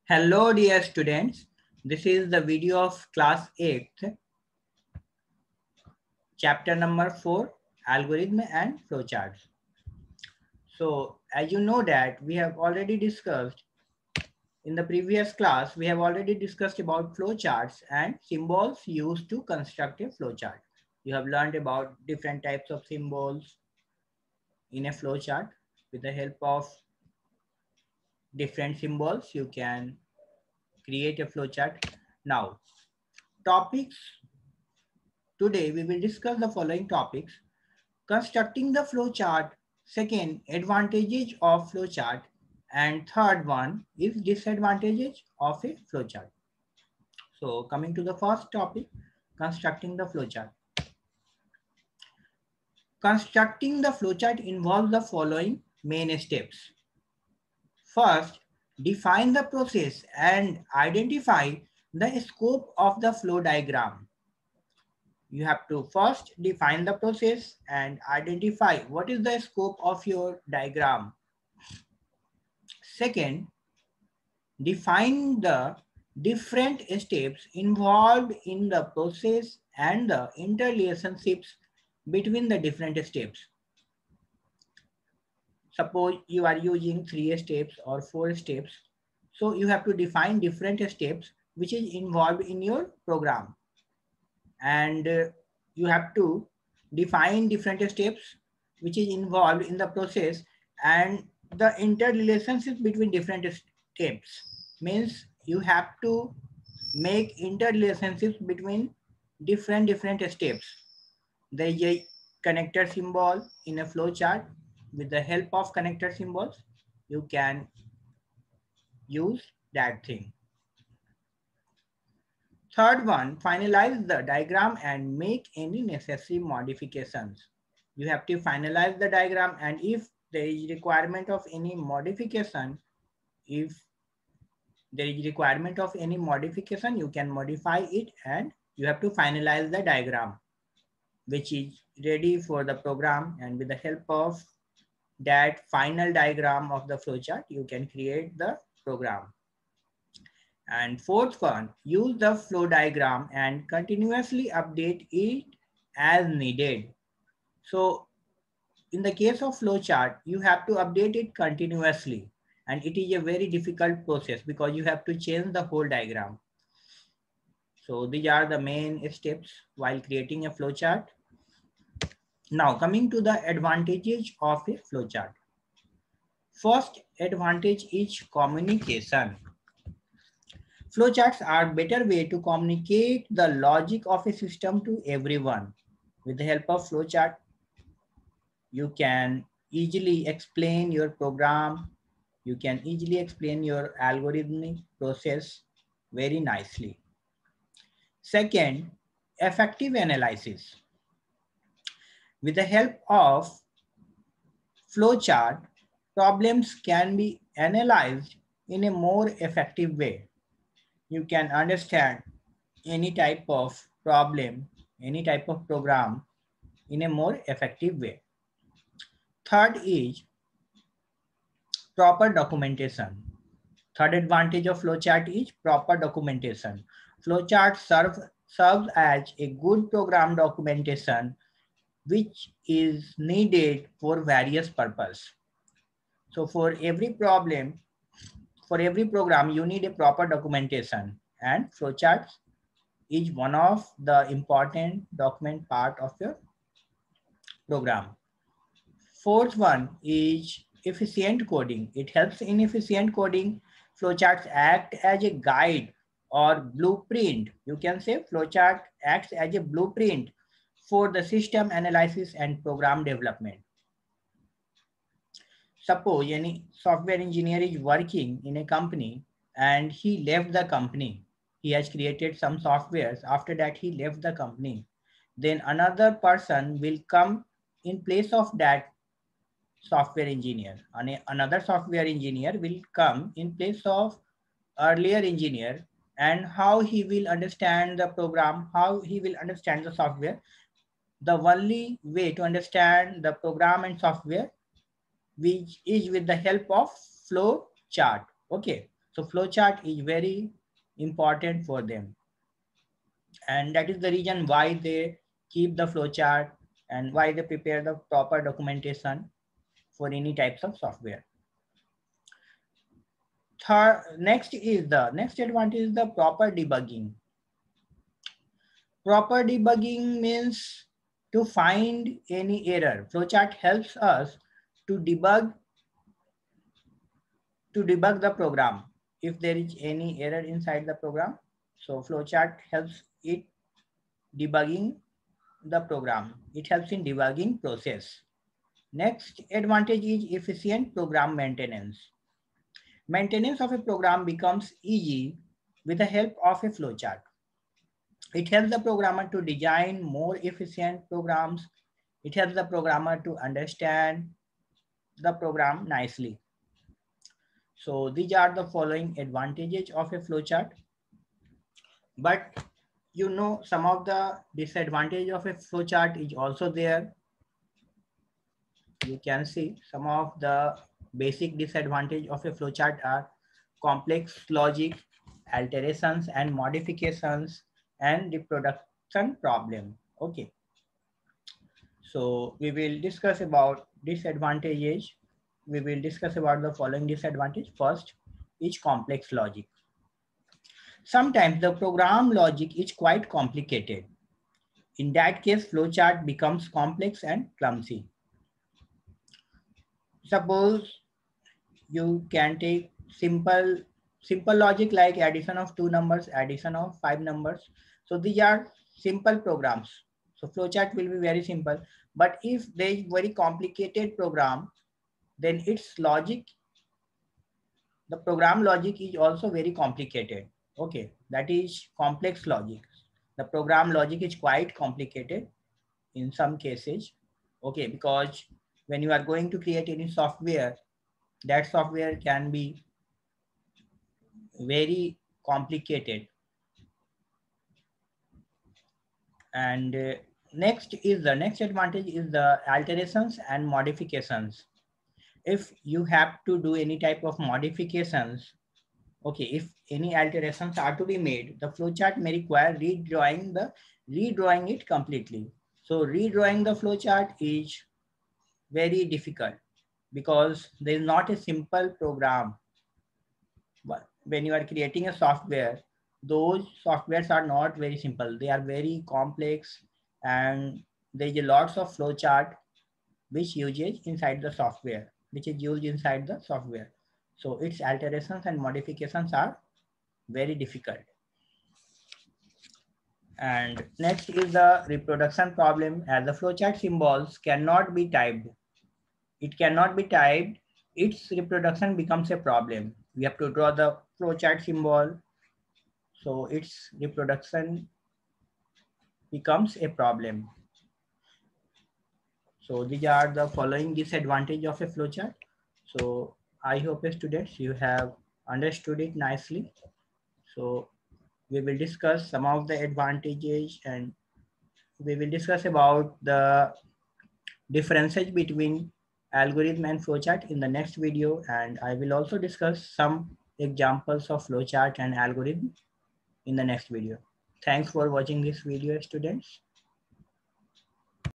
Hello dear students, this is the video of class 8th, chapter number 4, algorithm and flowcharts. So as you know that we have already discussed in the previous class, we have already discussed about flowcharts and symbols used to construct a flowchart. You have learned about different types of symbols in a flowchart. With the help of different symbols, you can create a flowchart. Now, topics. Today we will discuss the following topics: constructing the flowchart, second, advantages of flowchart, and third one is disadvantages of a flowchart. So coming to the first topic, constructing the flowchart. Constructing the flowchart involves the following main steps. First, define the process and identify the scope of the flow diagram. You have to first define the process and identify what is the scope of your diagram. Second, define the different steps involved in the process and the interrelationships between the different steps. Suppose you are using 3 steps or 4 steps. So you have to define different steps which is involved in your program. And you have to define different steps which is involved in the process and the interrelationships between different steps. Means you have to make interrelationships between different steps. There is a connector symbol in a flow chart. With the help of connector symbols, you can use that thing. Third one, finalize the diagram and make any necessary modifications. You have to finalize the diagram, and if there is requirement of any modification, you can modify it, and you have to finalize the diagram, which is ready for the program. And with the help of that final diagram of the flowchart, you can create the program. And fourth one, use the flow diagram and continuously update it as needed. So in the case of flowchart, you have to update it continuously. And it is a very difficult process because you have to change the whole diagram. So these are the main steps while creating a flowchart. Now coming to the advantages of a flowchart. First advantage is communication. Flowcharts are a better way to communicate the logic of a system to everyone. With the help of flowchart, you can easily explain your program. You can easily explain your algorithmic process very nicely. Second, effective analysis. With the help of flowchart, problems can be analyzed in a more effective way. You can understand any type of problem, any type of program in a more effective way. Third is proper documentation. Third advantage of flowchart is proper documentation. Flowchart serves as a good program documentation which is needed for various purposes. So for every problem, for every program, you need a proper documentation, and flowcharts is one of the important document part of your program. Fourth one is efficient coding. It helps in efficient coding. Flowcharts act as a guide or blueprint. You can say flowchart acts as a blueprint for the system analysis and program development. Suppose any software engineer is working in a company and he left the company. He has created some softwares. After that, he left the company. Then another person will come in place of that software engineer. Another software engineer will come in place of earlier engineer, and how he will understand the program, how he will understand the software. The only way to understand the program and software which is with the help of flow chart. Okay. So flowchart is very important for them. And that is the reason why they keep the flowchart and why they prepare the proper documentation for any types of software. Next advantage is the proper debugging. Proper debugging means to find any error. Flowchart helps us to debug the program if there is any error inside the program. So flowchart helps it debugging the program. It helps in debugging process. Next advantage is efficient program maintenance. Maintenance of a program becomes easy with the help of a flowchart. It helps the programmer to design more efficient programs. It helps the programmer to understand the program nicely. So these are the following advantages of a flowchart. But you know, some of the disadvantage of a flowchart is also there. You can see some of the basic disadvantage of a flowchart are complex logic, alterations and modifications, and reproduction problem. Okay. So we will discuss about disadvantages. We will discuss about the following disadvantage. First is complex logic. Sometimes the program logic is quite complicated. In that case, flowchart becomes complex and clumsy. Suppose you can take simple logic like addition of 2 numbers, addition of 5 numbers. So these are simple programs. So flowchart will be very simple. But if there is very complicated program, then its logic, the program logic is also very complicated. Okay, that is complex logic. The program logic is quite complicated in some cases. Okay, because when you are going to create any software, that software can be very complicated. And next advantage is the alterations and modifications. If you have to do any type of modifications, okay, if any alterations are to be made, the flowchart may require redrawing it completely. So redrawing the flowchart is very difficult because there is not a simple program. But when you are creating a software, those softwares are not very simple. They are very complex, and there is a lots of flowchart which uses inside the software, which is used inside the software. So its alterations and modifications are very difficult. And next is the reproduction problem. As the flowchart symbols cannot be typed, it cannot be typed, its reproduction becomes a problem. We have to draw the flowchart symbol, so its reproduction becomes a problem. So these are the following disadvantage of a flowchart. So I hope students you have understood it nicely. So we will discuss some of the advantages, and we will discuss about the differences between algorithm and flowchart in the next video. And I will also discuss some examples of flowchart and algorithm in the next video. Thanks for watching this video, students.